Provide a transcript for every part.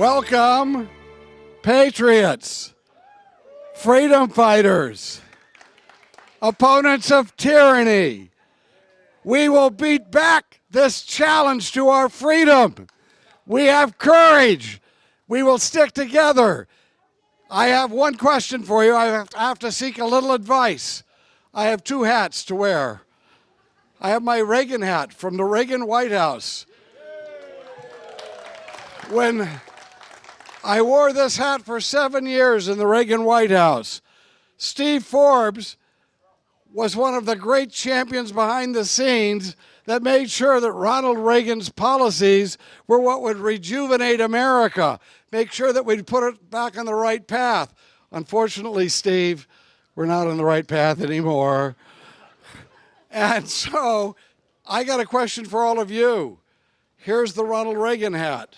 Welcome, patriots, freedom fighters, opponents of tyranny. We will beat back this challenge to our freedom. We have courage. We will stick together. I have one question for you. I have to seek a little advice. I have two hats to wear. I have my Reagan hat from the Reagan White House. When I wore this hat for 7 years in the Reagan White House, Steve Forbes was one of the great champions behind the scenes that made sure that Ronald Reagan's policies were what would rejuvenate America, make sure that we'd put it back on the right path. Unfortunately, Steve, we're not on the right path anymore. And so I got a question for all of you. Here's the Ronald Reagan hat.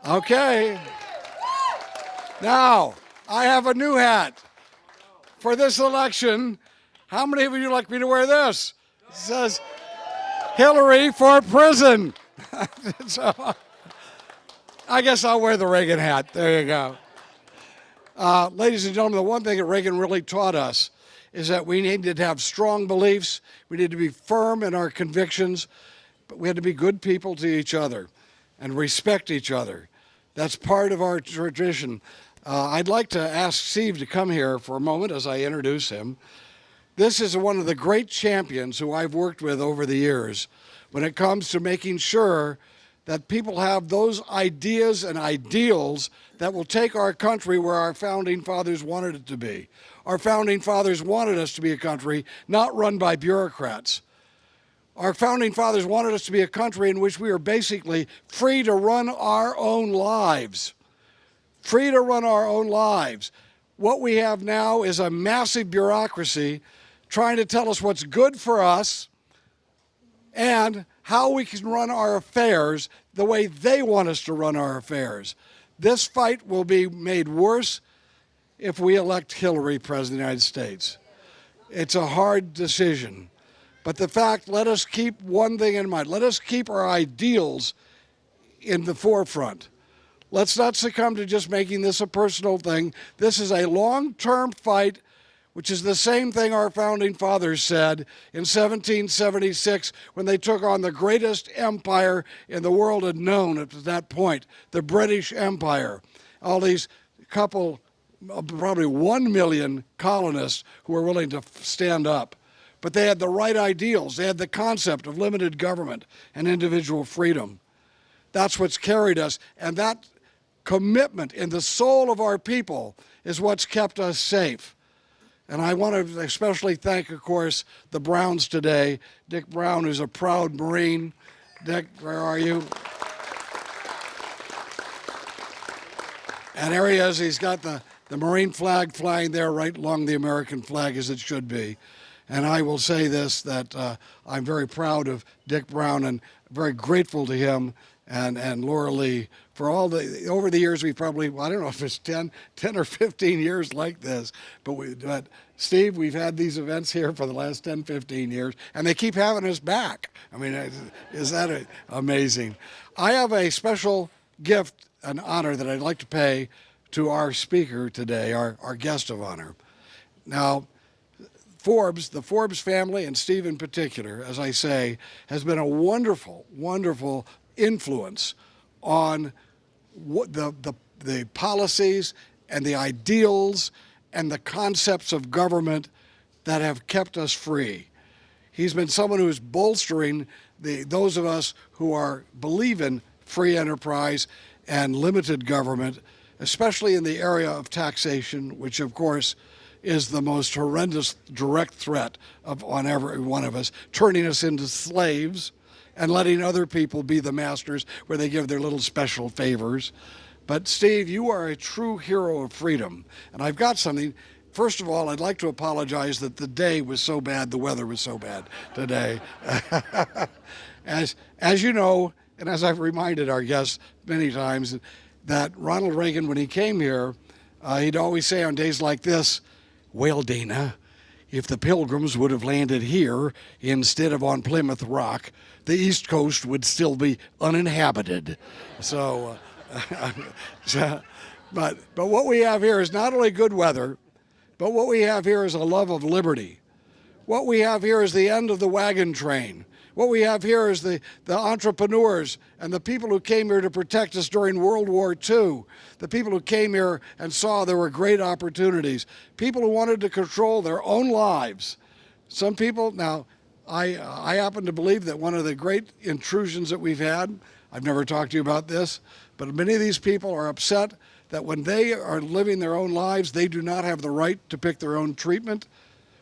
Okay. Now, I have a new hat. For this election, how many of you would like me to wear this? It says, Hillary for prison. So, I guess I'll wear the Reagan hat. There you go. Ladies and gentlemen, the one thing that Reagan really taught us is that we needed to have strong beliefs. We need to be firm in our convictions, but we had to be good people to each other and respect each other. That's part of our tradition. I'd like to ask Steve to come here for a moment as I introduce him. This is one of the great champions who I've worked with over the years when it comes to making sure that people have those ideas and ideals that will take our country where our founding fathers wanted it to be. Our founding fathers wanted us to be a country not run by bureaucrats. Our founding fathers wanted us to be a country in which we are basically free to run our own lives. Free to run our own lives. What we have now is a massive bureaucracy trying to tell us what's good for us and how we can run our affairs the way they want us to run our affairs. This fight will be made worse if we elect Hillary President of the United States. It's a hard decision. But the fact, let us keep one thing in mind. Let us keep our ideals in the forefront. Let's not succumb to just making this a personal thing. This is a long-term fight, which is the same thing our founding fathers said in 1776 when they took on the greatest empire in the world had known at that point, the British Empire. All these couple, probably 1 million colonists who were willing to stand up. But they had the right ideals. They had the concept of limited government and individual freedom. That's what's carried us. And that commitment in the soul of our people is what's kept us safe. And I want to especially thank, of course, the Brownes today. Dick Browne, who's a proud Marine. Dick, where are you? And there he is. He's got the Marine flag flying there right along the American flag as it should be. And I will say this, that I'm very proud of Dick Browne and very grateful to him and Laura Lee for all over the years we probably, I don't know if it's 10 or 15 years like this, but Steve, we've had these events here for the last 10, 15 years, and they keep having us back. I mean, is that amazing? I have a special gift, an honor that I'd like to pay to our speaker today, our guest of honor. Now, the Forbes family, and Steve in particular, as I say, has been a wonderful, wonderful influence on what the policies and the ideals and the concepts of government that have kept us free. He's been someone who's bolstering those of us who believe in free enterprise and limited government, especially in the area of taxation, which of course is the most horrendous direct threat on every one of us, turning us into slaves and letting other people be the masters where they give their little special favors. But Steve, you are a true hero of freedom. And I've got something. First of all, I'd like to apologize that the day was so bad, the weather was so bad today. As you know, and as I've reminded our guests many times, that Ronald Reagan, when he came here, he'd always say on days like this, "Well, Dana, if the Pilgrims would have landed here instead of on Plymouth Rock, the East Coast would still be uninhabited." So But what we have here is not only good weather, but what we have here is a love of liberty. What we have here is the end of the wagon train. What we have here is the entrepreneurs and the people who came here to protect us during World War II, the people who came here and saw there were great opportunities, people who wanted to control their own lives. Some people, now, I happen to believe that one of the great intrusions that we've had, I've never talked to you about this, but many of these people are upset that when they are living their own lives, they do not have the right to pick their own treatment,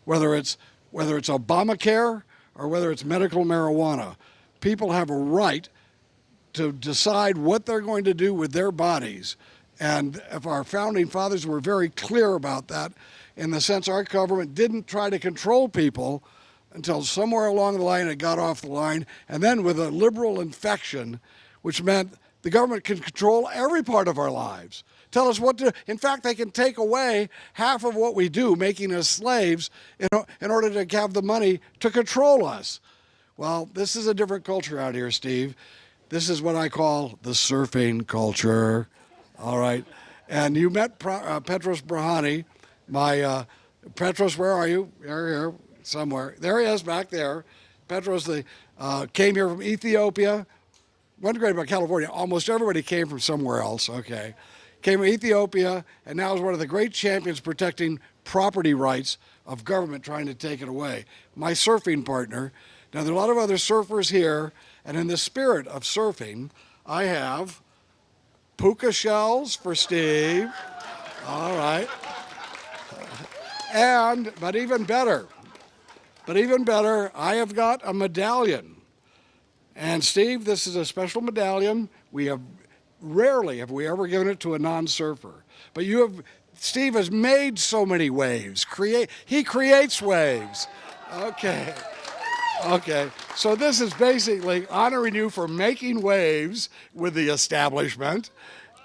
whether it's Obamacare or whether it's medical marijuana. People have a right to decide what they're going to do with their bodies. And if our founding fathers were very clear about that, in the sense our government didn't try to control people until somewhere along the line it got off the line, and then with a liberal infection, which meant the government can control every part of our lives. Tell us what to, in fact, they can take away half of what we do, making us slaves, in order to have the money to control us. Well, this is a different culture out here, Steve. This is what I call the surfing culture, all right? And you met Petros Browne, Petros, where are you? Here, somewhere. There he is, back there. Petros came here from Ethiopia. Wasn't great about California. Almost everybody came from somewhere else, okay. Came from Ethiopia, and now is one of the great champions protecting property rights of government trying to take it away. My surfing partner. Now, there are a lot of other surfers here, and in the spirit of surfing, I have puka shells for Steve. All right. But even better, I have got a medallion. And Steve, this is a special medallion. Rarely have we ever given it to a non-surfer. But Steve has made so many waves. He creates waves. Okay. So this is basically honoring you for making waves with the establishment,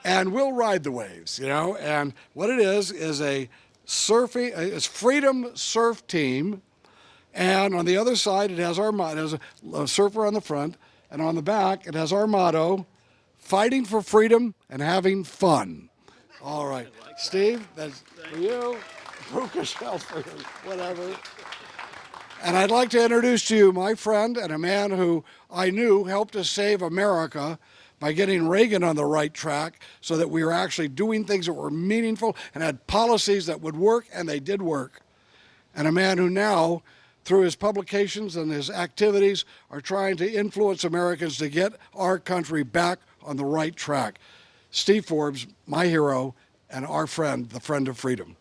and we'll ride the waves, And what it is a Freedom Surf Team, and on the other side it has our motto. It has a surfer on the front, and on the back it has our motto: fighting for freedom and having fun. All right, Steve, that's for you. Puka shells for you, whatever. And I'd like to introduce to you my friend and a man who I knew helped us save America by getting Reagan on the right track so that we were actually doing things that were meaningful and had policies that would work, and they did work. And a man who now, through his publications and his activities, are trying to influence Americans to get our country back on the right track. Steve Forbes, my hero, and our friend, the friend of freedom.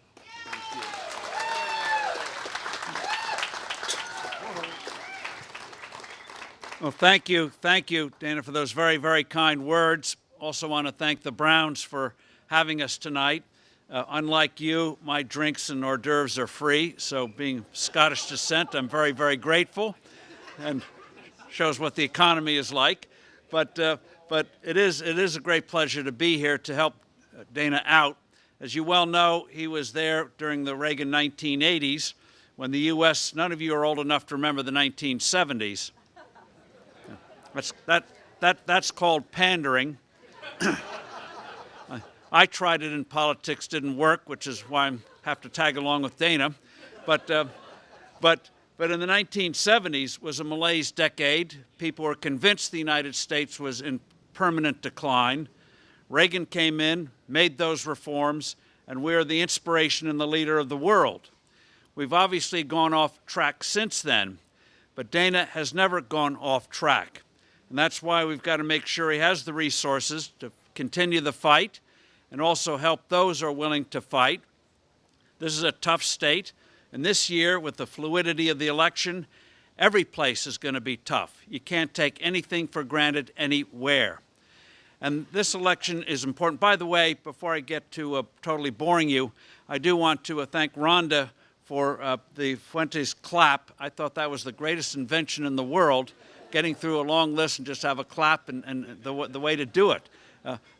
Well, thank you, Dana, for those very, very kind words. Also want to thank the Brownes for having us tonight. Unlike you, my drinks and hors d'oeuvres are free, so being Scottish descent, I'm very, very grateful, and shows what the economy is like. But it is a great pleasure to be here to help Dana out. As you well know, he was there during the Reagan 1980s when the U.S., none of you are old enough to remember the 1970s. That's called pandering. I tried it in politics, didn't work, which is why I have to tag along with Dana. But in the 1970s was a malaise decade. People were convinced the United States was in permanent decline. Reagan came in, made those reforms, and we're the inspiration and the leader of the world. We've obviously gone off track since then, but Dana has never gone off track. And that's why we've got to make sure he has the resources to continue the fight and also help those who are willing to fight. This is a tough state, and this year, with the fluidity of the election, every place is going to be tough. You can't take anything for granted anywhere. And this election is important. By the way, before I get to totally boring you, I do want to thank Rhonda for the Fuentes clap. I thought that was the greatest invention in the world, getting through a long list and just have a clap and the way to do it.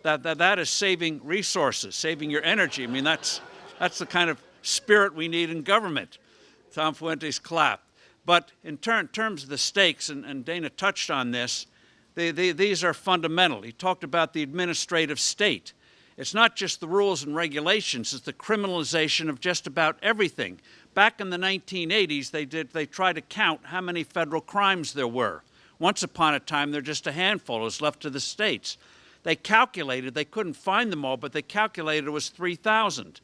That is saving resources, saving your energy. I mean, that's the kind of spirit we need in government. Tom Fuentes clap. But in terms of the stakes, and Dana touched on this, These are fundamental. He talked about the administrative state. It's not just the rules and regulations, it's the criminalization of just about everything. Back in the 1980s, they tried to count how many federal crimes there were. Once upon a time, there were just a handful. It was left to the states. They calculated, they couldn't find them all, but they calculated it was 3,000.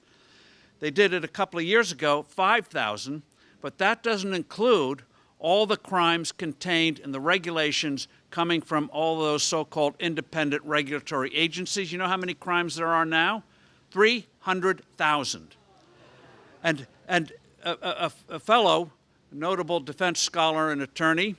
They did it a couple of years ago, 5,000, but that doesn't include all the crimes contained in the regulations coming from all those so-called independent regulatory agencies. You know how many crimes there are now? 300,000. And a fellow, a notable defense scholar and attorney,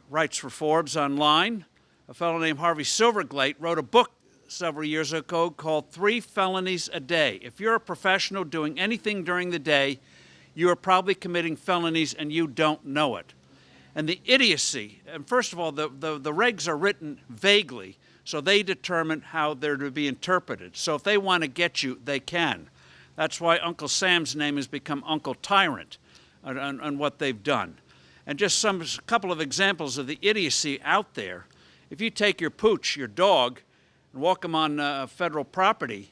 writes for Forbes online, a fellow named Harvey Silverglate wrote a book several years ago called 3 Felonies a Day. If you're a professional doing anything during the day, you are probably committing felonies and you don't know it. And the idiocy, and first of all, the regs are written vaguely, so they determine how they're to be interpreted. So if they want to get you, they can. That's why Uncle Sam's name has become Uncle Tyrant on what they've done. And just a couple of examples of the idiocy out there. If you take your pooch, your dog, and walk him on federal property,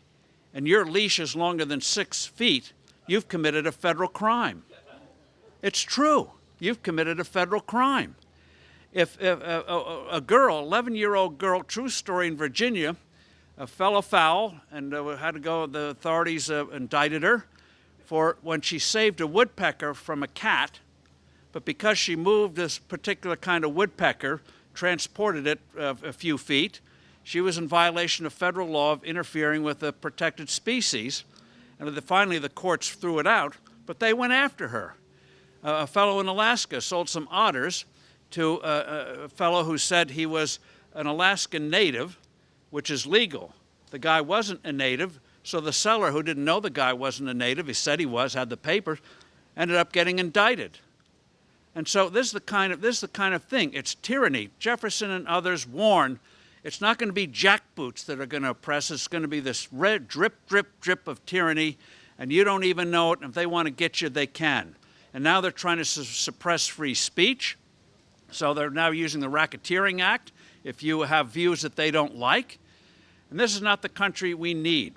and your leash is longer than 6 feet, you've committed a federal crime. It's true. You've committed a federal crime. If a girl, 11-year-old girl, true story in Virginia, fell afoul and had to go, the authorities indicted her for when she saved a woodpecker from a cat, but because she moved this particular kind of woodpecker, transported it a few feet, she was in violation of federal law of interfering with a protected species. And finally the courts threw it out, but they went after her. A fellow in Alaska sold some otters to a fellow who said he was an Alaskan native, which is legal. The guy wasn't a native, so the seller, who didn't know the guy wasn't a native, he said he was, had the papers, ended up getting indicted. And so this is the kind of thing. It's tyranny. Jefferson and others warn it's not going to be jackboots that are going to oppress us. It's going to be this red drip, drip, drip of tyranny, and you don't even know it. And if they want to get you, they can. And now they're trying to suppress free speech. So they're now using the Racketeering Act if you have views that they don't like. And this is not the country we need,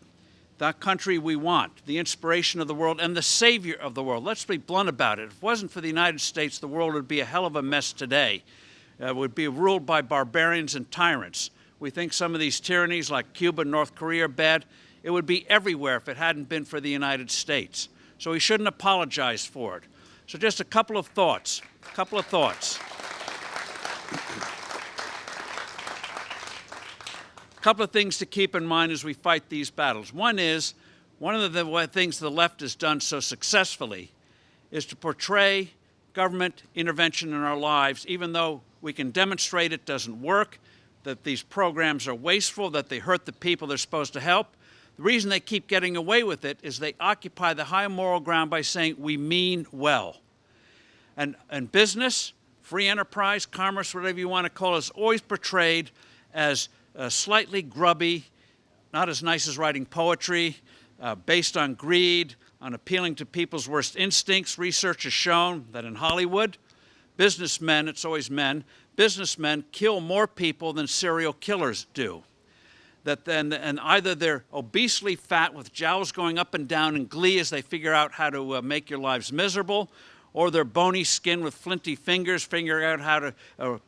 the country we want, the inspiration of the world and the savior of the world. Let's be blunt about it. If it wasn't for the United States, the world would be a hell of a mess today. It would be ruled by barbarians and tyrants. We think some of these tyrannies like Cuba and North Korea are bad. It would be everywhere if it hadn't been for the United States. So we shouldn't apologize for it. So just a couple of thoughts. A couple of things to keep in mind as we fight these battles. One is, one of the things the left has done so successfully is to portray government intervention in our lives, even though we can demonstrate it doesn't work, that these programs are wasteful, that they hurt the people they're supposed to help. The reason they keep getting away with it is they occupy the high moral ground by saying, we mean well. And business, free enterprise, commerce, whatever you want to call it, is always portrayed as slightly grubby, not as nice as writing poetry, based on greed, on appealing to people's worst instincts. Research has shown that in Hollywood, businessmen, it's always men, businessmen kill more people than serial killers do. And either they're obesely fat with jowls going up and down in glee as they figure out how to make your lives miserable, or they're bony skin with flinty fingers figuring out how to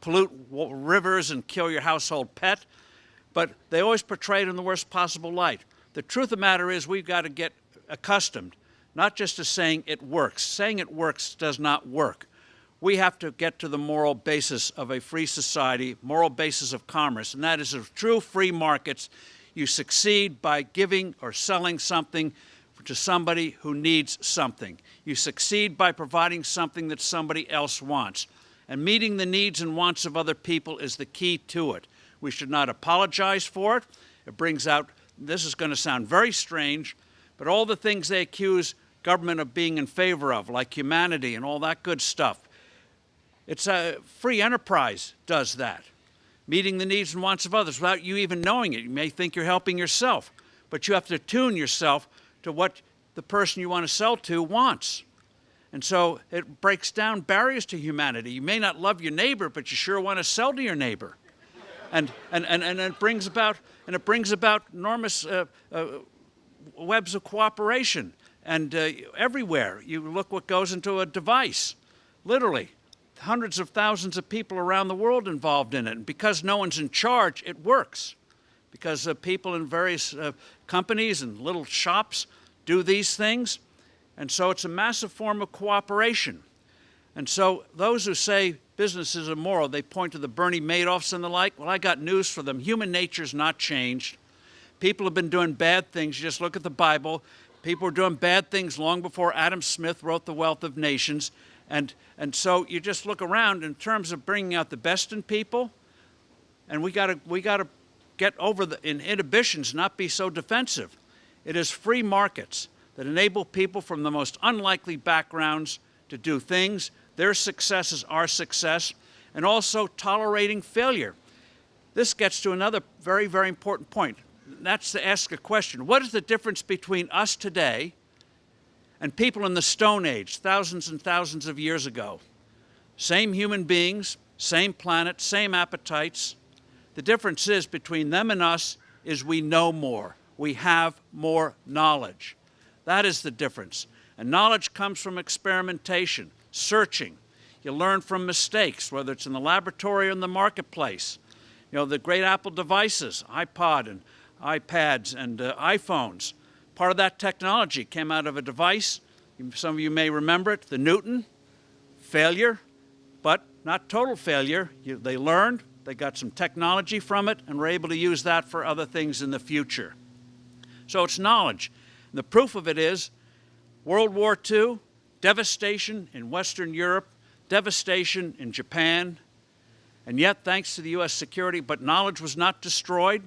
pollute rivers and kill your household pet. But they always portray it in the worst possible light. The truth of the matter is we've got to get accustomed, not just to saying it works. Saying it works does not work. We have to get to the moral basis of a free society, moral basis of commerce, and that is of true free markets. You succeed by giving or selling something to somebody who needs something. You succeed by providing something that somebody else wants. And meeting the needs and wants of other people is the key to it. We should not apologize for it. It brings out, this is going to sound very strange, but all the things they accuse government of being in favor of, like humanity and all that good stuff, it's a free enterprise does that. Meeting the needs and wants of others without you even knowing it. You may think you're helping yourself, but you have to tune yourself to what the person you want to sell to wants. And so it breaks down barriers to humanity. You may not love your neighbor, but you sure want to sell to your neighbor. And it brings about enormous webs of cooperation. And everywhere, you look what goes into a device, literally. Hundreds of thousands of people around the world involved in it. And because no one's in charge, it works. Because people in various companies and little shops do these things. And so it's a massive form of cooperation. And so those who say business is immoral, they point to the Bernie Madoffs and the like. Well, I got news for them. Human nature's not changed. People have been doing bad things. You just look at the Bible. People were doing bad things long before Adam Smith wrote The Wealth of Nations. And so you just look around in terms of bringing out the best in people, and we got to get over the inhibitions, not be so defensive. It is free markets that enable people from the most unlikely backgrounds to do things. Their success is our success, and also tolerating failure. This gets to another very, very important point. That's to ask a question. What is the difference between us today and people in the Stone Age, thousands and thousands of years ago? Same human beings, same planet, same appetites. The difference is between them and us is we know more. We have more knowledge. That is the difference. And knowledge comes from experimentation, searching. You learn from mistakes, whether it's in the laboratory or in the marketplace. You know, the great Apple devices, iPod and iPads and iPhones. Part of that technology came out of a device. Some of you may remember it, the Newton. Failure, but not total failure. They learned, they got some technology from it, and were able to use that for other things in the future. So it's knowledge. And the proof of it is World War II, devastation in Western Europe, devastation in Japan, and yet, thanks to the U.S. security, but knowledge was not destroyed.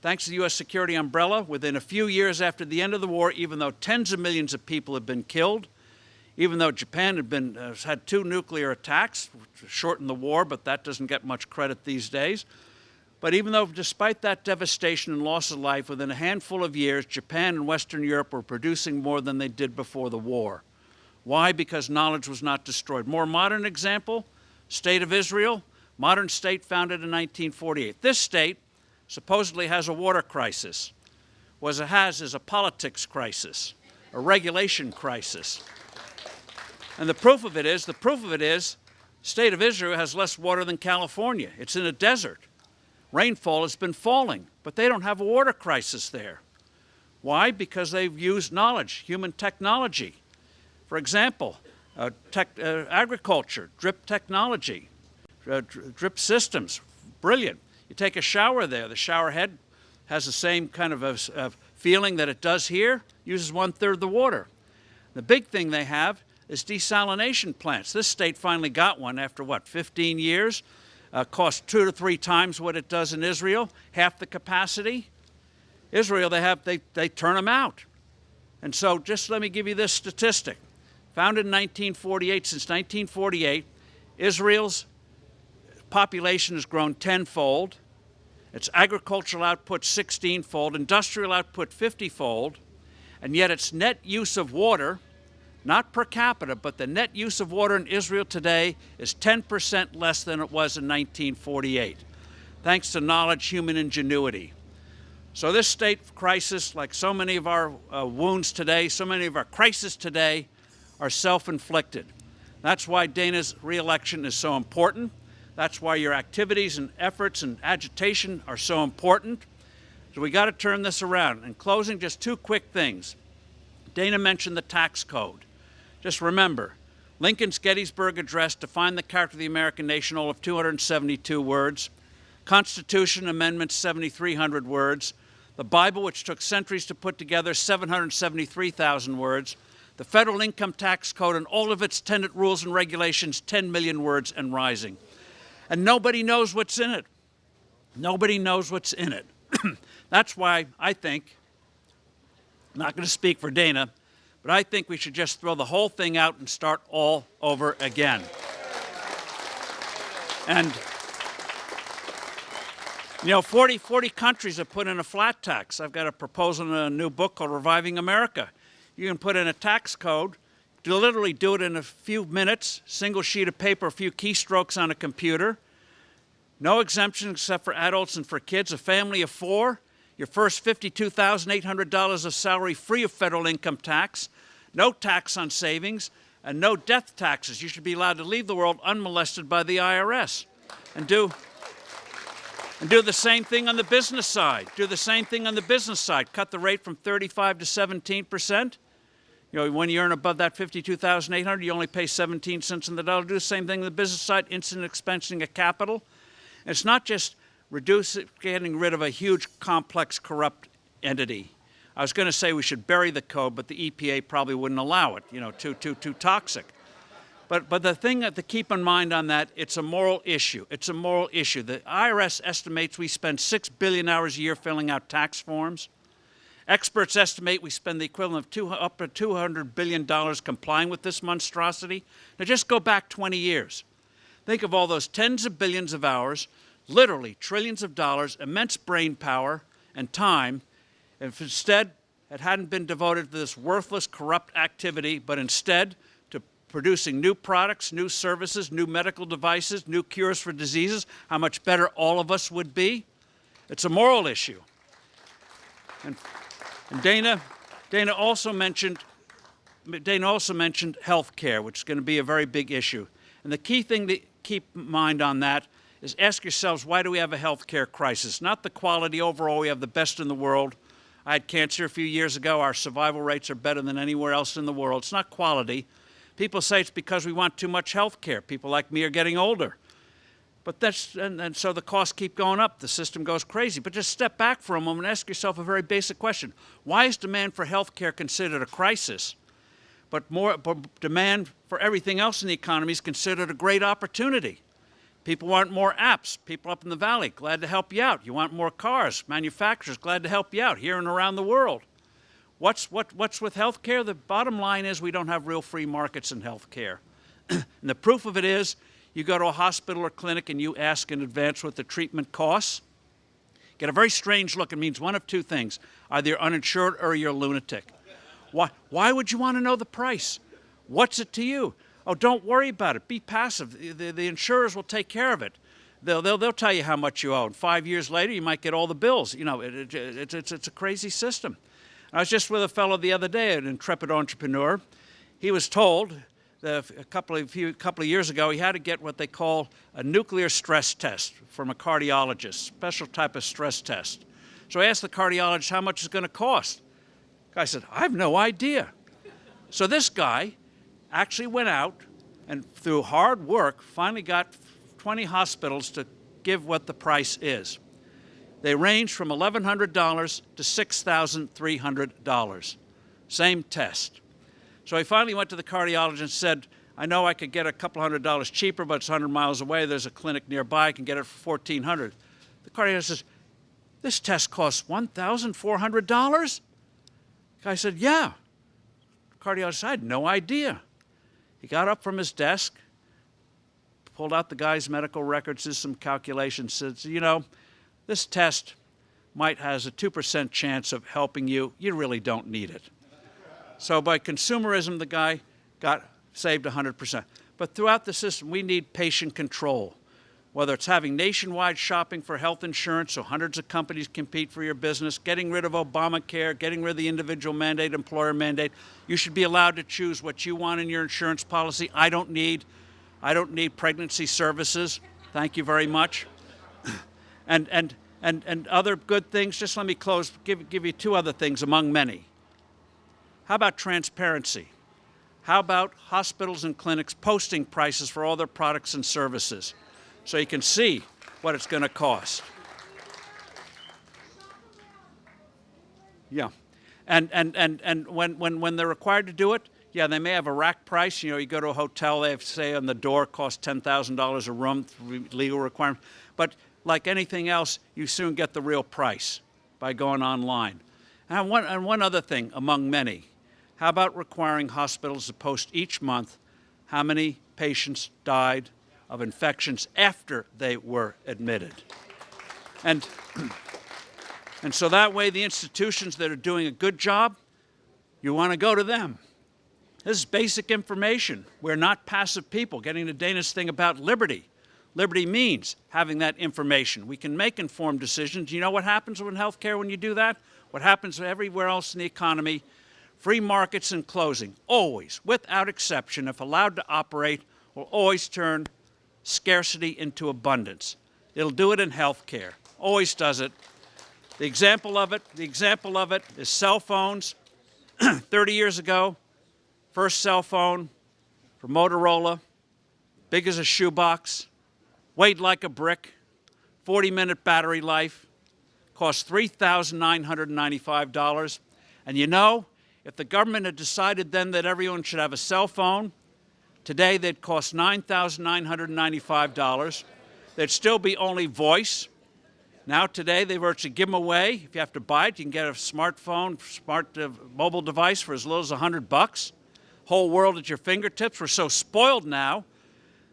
Thanks to the U.S. security umbrella, within a few years after the end of the war, even though tens of millions of people had been killed, even though Japan had 2 nuclear attacks, which shortened the war, but that doesn't get much credit these days. But even though, despite that devastation and loss of life, within a handful of years, Japan and Western Europe were producing more than they did before the war. Why? Because knowledge was not destroyed. More modern example, State of Israel, modern state founded in 1948. This state supposedly has a water crisis. What it has is a politics crisis, a regulation crisis. And the proof of it is, State of Israel has less water than California. It's in a desert. Rainfall has been falling, but they don't have a water crisis there. Why? Because they've used knowledge, human technology. For example, agriculture, drip technology, drip systems, brilliant. You take a shower there, the shower head has the same kind of a feeling that it does here, uses 1/3 the water. The big thing they have is desalination plants. This state finally got one after, 15 years? Costs 2 to 3 times what it does in Israel, half the capacity. Israel, they turn them out. And so just let me give you this statistic. Founded in 1948, since 1948, Israel's population has grown 10-fold. Its agricultural output 16-fold, industrial output 50-fold, and yet its net use of water, not per capita, but the net use of water in Israel today is 10% less than it was in 1948, thanks to knowledge, human ingenuity. So this state crisis, like so many of our wounds today, so many of our crises today, are self-inflicted. That's why Dana's re-election is so important. That's why your activities and efforts and agitation are so important. So we got to turn this around. In closing, just 2 quick things. Dana mentioned the tax code. Just remember, Lincoln's Gettysburg Address defined the character of the American nation, all of 272 words. Constitution amendments, 7,300 words. The Bible, which took centuries to put together, 773,000 words. The federal income tax code and all of its tenant rules and regulations, 10 million words and rising. And nobody knows what's in it. Nobody knows what's in it. That's why I think, I'm not going to speak for Dana, but I think we should just throw the whole thing out and start all over again. And, 40 countries have put in a flat tax. I've got a proposal in a new book called Reviving America. You can put in a tax code, literally do it in a few minutes, single sheet of paper, a few keystrokes on a computer. No exemption except for adults and for kids. A family of 4, your first $52,800 of salary free of federal income tax, no tax on savings, and no death taxes. You should be allowed to leave the world unmolested by the IRS. And do the same thing on the business side. Do the same thing on the business side. Cut the rate from 35 to 17%. You know, when you earn above that $52,800, you only pay 17 cents on the dollar. Do the same thing on the business side. Instant expensing of capital. And it's not just getting rid of a huge, complex, corrupt entity. I was going to say we should bury the code, but the EPA probably wouldn't allow it. You know, too toxic. But the thing to keep in mind on that, it's a moral issue. It's a moral issue. The IRS estimates we spend 6 billion hours a year filling out tax forms. Experts estimate we spend the equivalent of up to $200 billion complying with this monstrosity. Now just go back 20 years. Think of all those tens of billions of hours, literally trillions of dollars, immense brain power and time. If instead it hadn't been devoted to this worthless, corrupt activity, but instead to producing new products, new services, new medical devices, new cures for diseases, how much better all of us would be. It's a moral issue. And Dana also mentioned health care, which is going to be a very big issue. And the key thing to keep in mind on that is ask yourselves, why do we have a health care crisis? Not the quality overall, we have the best in the world. I had cancer a few years ago. Our survival rates are better than anywhere else in the world. It's not quality. People say it's because we want too much health care. People like me are getting older. But and so the costs keep going up. The system goes crazy. But just step back for a moment and ask yourself a very basic question. Why is demand for health care considered a crisis, but demand for everything else in the economy is considered a great opportunity? People want more apps. People up in the valley, glad to help you out. You want more cars. Manufacturers, glad to help you out here and around the world. What's with health care? The bottom line is we don't have real free markets in health care. And the proof of it is you go to a hospital or clinic and you ask in advance what the treatment costs. Get a very strange look. It means one of two things. Either you're uninsured or you're a lunatic. Why would you want to know the price? What's it to you? Oh, don't worry about it. Be passive. The insurers will take care of it. They'll tell you how much you owe. And 5 years later, you might get all the bills. You know, it's a crazy system. I was just with a fellow the other day, an intrepid entrepreneur. He was told that a couple of years ago he had to get what they call a nuclear stress test from a cardiologist, special type of stress test. So I asked the cardiologist how much it's going to cost. The guy said, I have no idea. So this guy actually went out and through hard work finally got 20 hospitals to give what the price is. They range from $1,100 to $6,300. Same test. So he finally went to the cardiologist and said, I know I could get a couple $100 cheaper, but it's 100 miles away. There's a clinic nearby. I can get it for $1,400. The cardiologist says, this test costs $1,400? The guy said, yeah. The cardiologist said, I had no idea. He got up from his desk, pulled out the guy's medical records, did some calculations, said, you know, this test might has a 2% chance of helping you. You really don't need it. So by consumerism, the guy got saved 100%. But throughout the system, we need patient control. Whether it's having nationwide shopping for health insurance so hundreds of companies compete for your business, getting rid of Obamacare, getting rid of the individual mandate, employer mandate, you should be allowed to choose what you want in your insurance policy. I don't need pregnancy services. Thank you very much. And other good things. Just let me close, give you two other things among many. How about transparency? How about hospitals and clinics posting prices for all their products and services so you can see what it's going to cost? Yeah. And when they're required to do it, yeah, they may have a rack price. You know, you go to a hotel, they have to say on the door, costs $10,000 a room, legal requirement. But like anything else, you soon get the real price by going online. And one other thing among many. How about requiring hospitals to post each month how many patients died of infections after they were admitted? And so that way the institutions that are doing a good job, you want to go to them. This is basic information. We're not passive people. Getting to Dana's thing about liberty. Liberty means having that information. We can make informed decisions. You know what happens with healthcare when you do that? What happens everywhere else in the economy? Free markets and closing, always, without exception, if allowed to operate, will always turn scarcity into abundance. It'll do it in healthcare. Always does it. The example of it is cell phones. 30 years ago, first cell phone from Motorola, big as a shoebox, weighed like a brick, 40-minute battery life, cost $3,995. And you know, if the government had decided then that everyone should have a cell phone, today they'd cost $9,995. There'd still be only voice. Now today they virtually give them away. If you have to buy it, you can get a smartphone, mobile device for as little as $100. Whole world at your fingertips. We're so spoiled now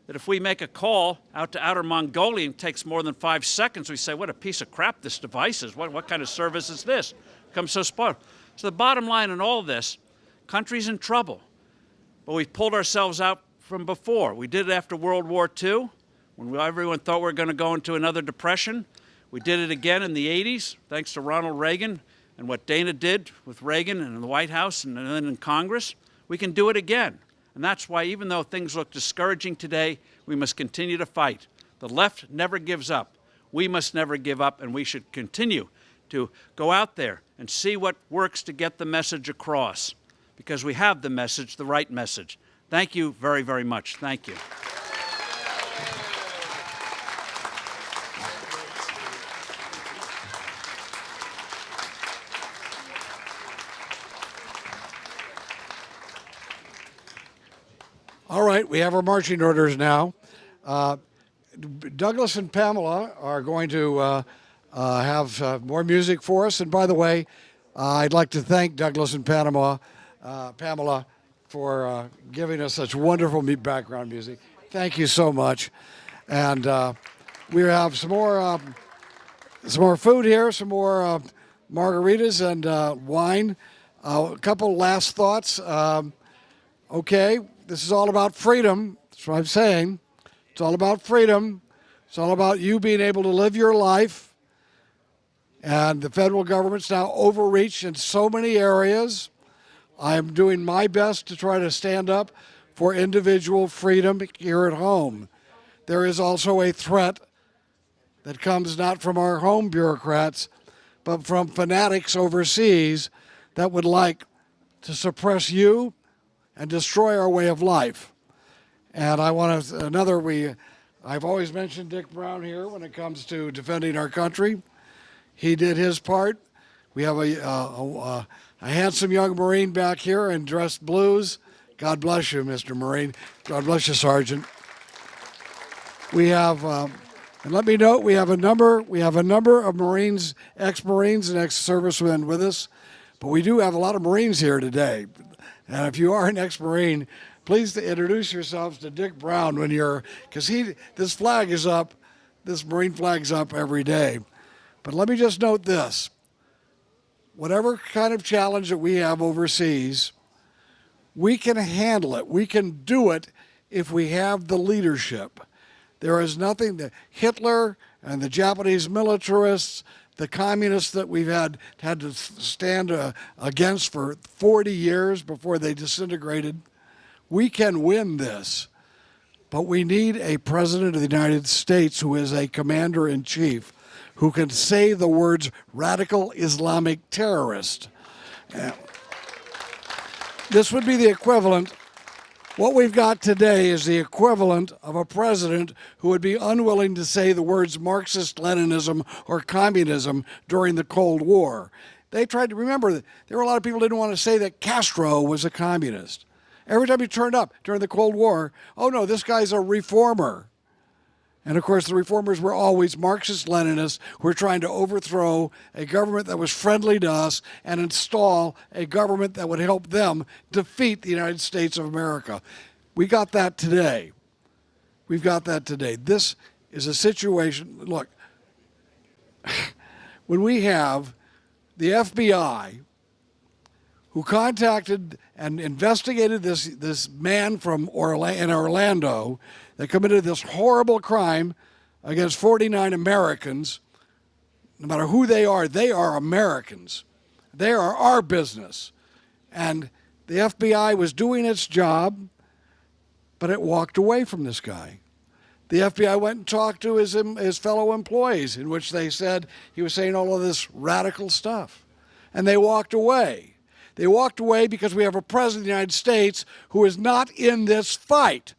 that if we make a call out to outer Mongolia and it takes more than 5 seconds, we say, what a piece of crap this device is. What kind of service is this? Become so spoiled. So the bottom line in all of this, country's in trouble. But we've pulled ourselves out from before. We did it after World War II, when everyone thought we were going to go into another depression. We did it again in the 80s, thanks to Ronald Reagan and what Dana did with Reagan and in the White House and then in Congress. We can do it again. And that's why, even though things look discouraging today, we must continue to fight. The left never gives up. We must never give up, and we should continue to go out there and see what works to get the message across, because we have the message, the right message. Thank you very, very much. Thank you. All right, we have our marching orders now. Douglas and Pamela are going to have more music for us. And by the way, I'd like to thank Douglas and Pamela for giving us such wonderful background music. Thank you so much. And we have some more food here, some more margaritas and wine. A couple last thoughts. Okay, this is all about freedom. That's what I'm saying. It's all about freedom. It's all about you being able to live your life. And the federal government's now overreached in so many areas. I'm doing my best to try to stand up for individual freedom here at home. There is also a threat that comes not from our home bureaucrats, but from fanatics overseas that would like to suppress you and destroy our way of life. And I want to, I've always mentioned Dick Browne here when it comes to defending our country. He did his part. We have a handsome young Marine back here in dressed blues. God bless you, Mr. Marine. God bless you, Sergeant. We have, and let me note, we have a number of Marines, ex-Marines and ex-servicemen with us, but we do have a lot of Marines here today. And if you are an ex-Marine, please introduce yourselves to Dick Browne when because this flag is up, this Marine flag's up every day. But let me just note this. Whatever kind of challenge that we have overseas, we can handle it. We can do it if we have the leadership. There is nothing that Hitler and the Japanese militarists, the communists that we've had to stand against for 40 years before they disintegrated, we can win this. But we need a president of the United States who is a commander-in-chief, who can say the words radical Islamic terrorist. This would be the equivalent. What we've got today is the equivalent of a president who would be unwilling to say the words Marxist-Leninism or communism during the Cold War. They tried to remember that there were a lot of people who didn't want to say that Castro was a communist. Every time he turned up during the Cold War, oh no, this guy's a reformer. And of course, the reformers were always Marxist-Leninists who were trying to overthrow a government that was friendly to us and install a government that would help them defeat the United States of America. We got that today. We've got that today. This is a situation, look, when we have the FBI who contacted and investigated this man from in Orlando that committed this horrible crime against 49 Americans. No matter who they are Americans. They are our business. And the FBI was doing its job, but it walked away from this guy. The FBI went and talked to his fellow employees, in which they said he was saying all of this radical stuff. And they walked away. They walked away because we have a president of the United States who is not in this fight.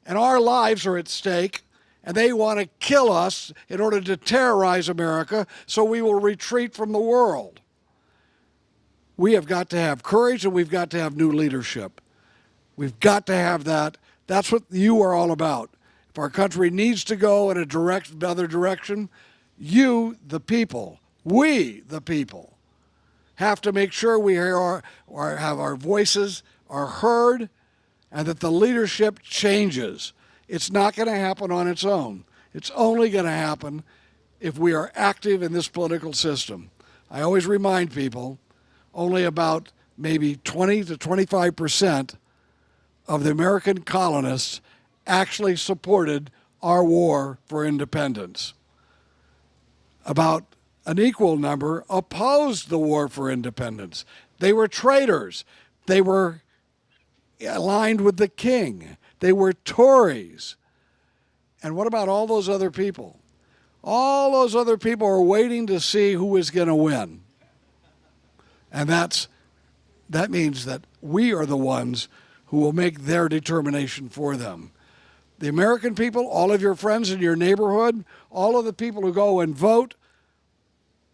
And our lives are at stake, and they want to kill us in order to terrorize America, so we will retreat from the world. We have got to have courage, and we've got to have new leadership. We've got to have that. That's what you are all about. If our country needs to go in another direction, you, the people, we, the people, have to make sure we have our voices are heard and that the leadership changes. It's not going to happen on its own. It's only going to happen if we are active in this political system. I always remind people, only about maybe 20 to 25% of the American colonists actually supported our war for independence. About an equal number opposed the war for independence. They were traitors. They were aligned with the king. They were Tories. And what about all those other people? All those other people are waiting to see who is going to win. And that means that we are the ones who will make their determination for them. The American people, all of your friends in your neighborhood, all of the people who go and vote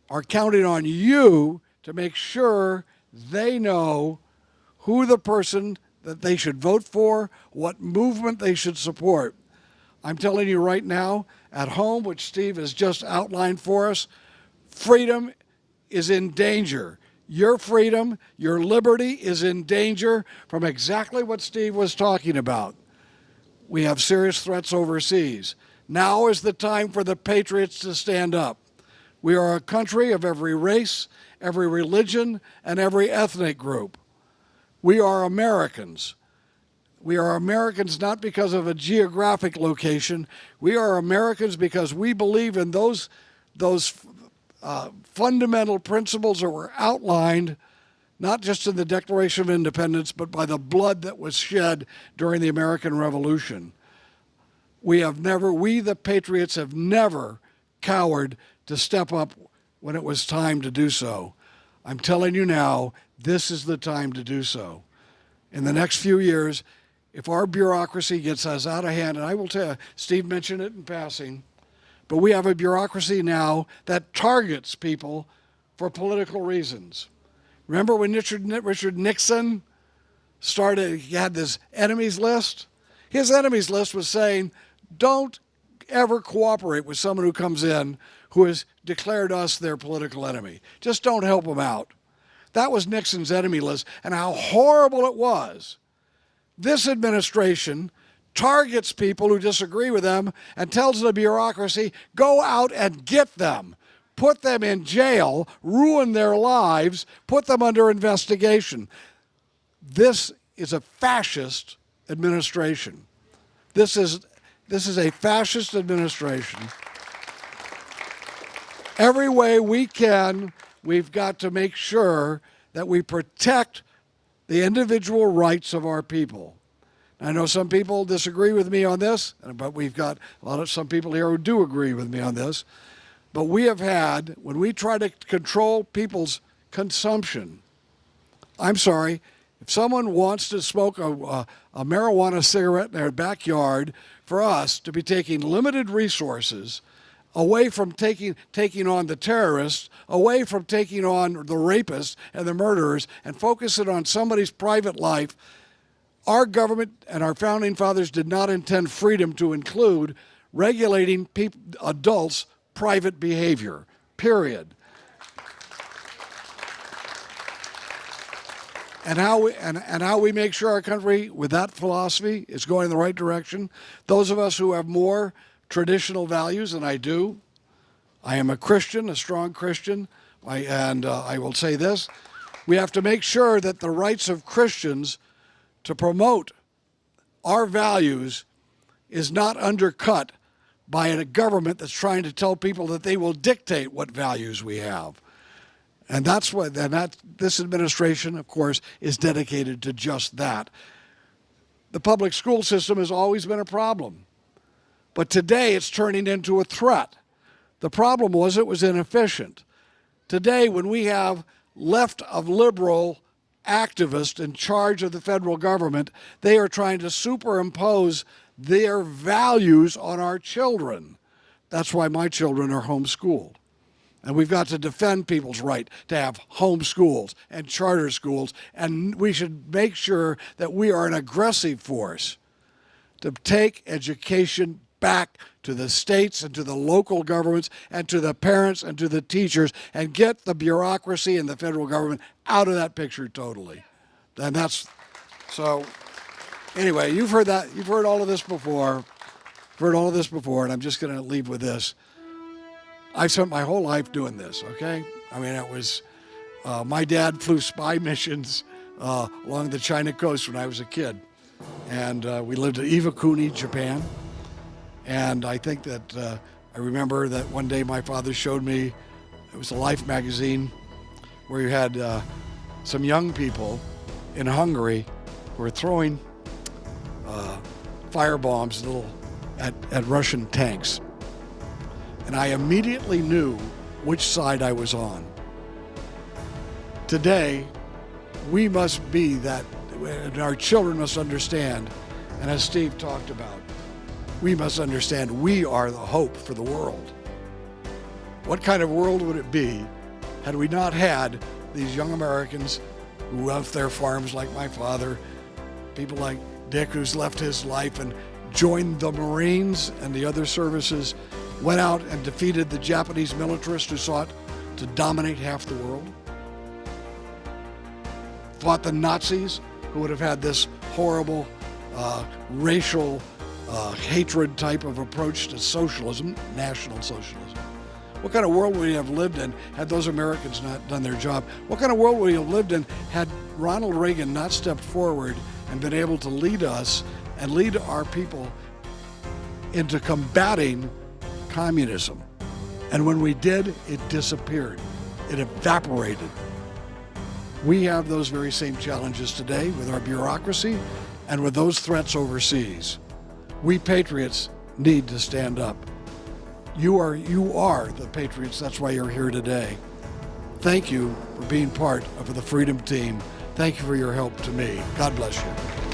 are counting on you to make sure they know who the person that they should vote for, what movement they should support. I'm telling you right now, at home, which Steve has just outlined for us, freedom is in danger. Your freedom, your liberty is in danger from exactly what Steve was talking about. We have serious threats overseas. Now is the time for the patriots to stand up. We are a country of every race, every religion, and every ethnic group. We are Americans. We are Americans not because of a geographic location. We are Americans because we believe in those fundamental principles that were outlined not just in the Declaration of Independence, but by the blood that was shed during the American Revolution. We, the patriots, have never cowered to step up when it was time to do so. I'm telling you now, this is the time to do so. In the next few years, if our bureaucracy gets us out of hand, and I will tell you, Steve mentioned it in passing, but we have a bureaucracy now that targets people for political reasons. Remember when Richard Nixon he had this enemies list? His enemies list was saying, don't ever cooperate with someone who comes in who has declared us their political enemy. Just don't help them out. That was Nixon's enemy list, and how horrible it was. This administration targets people who disagree with them and tells the bureaucracy, go out and get them. Put them in jail, ruin their lives, put them under investigation. This is a fascist administration. This is a fascist administration. Every way we can, we've got to make sure that we protect the individual rights of our people. I know some people disagree with me on this, but we've got some people here who do agree with me on this. But we have had, when we try to control people's consumption, I'm sorry, if someone wants to smoke a marijuana cigarette in their backyard, for us to be taking limited resources away from taking on the terrorists, away from taking on the rapists and the murderers, and focus it on somebody's private life, our government and our founding fathers did not intend freedom to include regulating adults' private behavior, period. And how we make sure our country, with that philosophy, is going in the right direction. Those of us who have more traditional values, and I do. I am a Christian, a strong Christian, and I will say this. We have to make sure that the rights of Christians to promote our values is not undercut by a government that's trying to tell people that they will dictate what values we have. And this administration, of course, is dedicated to just that. The public school system has always been a problem, but today it's turning into a threat. The problem was it was inefficient. Today, when we have left of liberal activists in charge of the federal government, they are trying to superimpose their values on our children. That's why my children are homeschooled. And we've got to defend people's right to have home schools and charter schools, and we should make sure that we are an aggressive force to take education back to the states and to the local governments and to the parents and to the teachers, and get the bureaucracy and the federal government out of that picture totally. And that's, so anyway, you've heard all of this before. And I'm just going to leave with this. I've spent my whole life doing this, okay? I mean, it was, my dad flew spy missions along the China coast when I was a kid. And we lived in Iwakuni, Japan. And I think that I remember that one day my father showed me, it was a Life magazine, where you had some young people in Hungary who were throwing fire bombs at Russian tanks. And I immediately knew which side I was on. Today, we must be that, and our children must understand, and as Steve talked about, we must understand we are the hope for the world. What kind of world would it be had we not had these young Americans who left their farms like my father, people like Dick, who's left his life and joined the Marines and the other services, went out and defeated the Japanese militarists who sought to dominate half the world, fought the Nazis, who would have had this horrible racial hatred type of approach to socialism, National Socialism. What kind of world would we have lived in had those Americans not done their job? What kind of world would we have lived in had Ronald Reagan not stepped forward and been able to lead us and lead our people into combating communism? And when we did, it disappeared. It evaporated. We have those very same challenges today with our bureaucracy and with those threats overseas. We patriots need to stand up. You are the patriots. That's why you're here today. Thank you for being part of the Freedom Team. Thank you for your help to me. God bless you.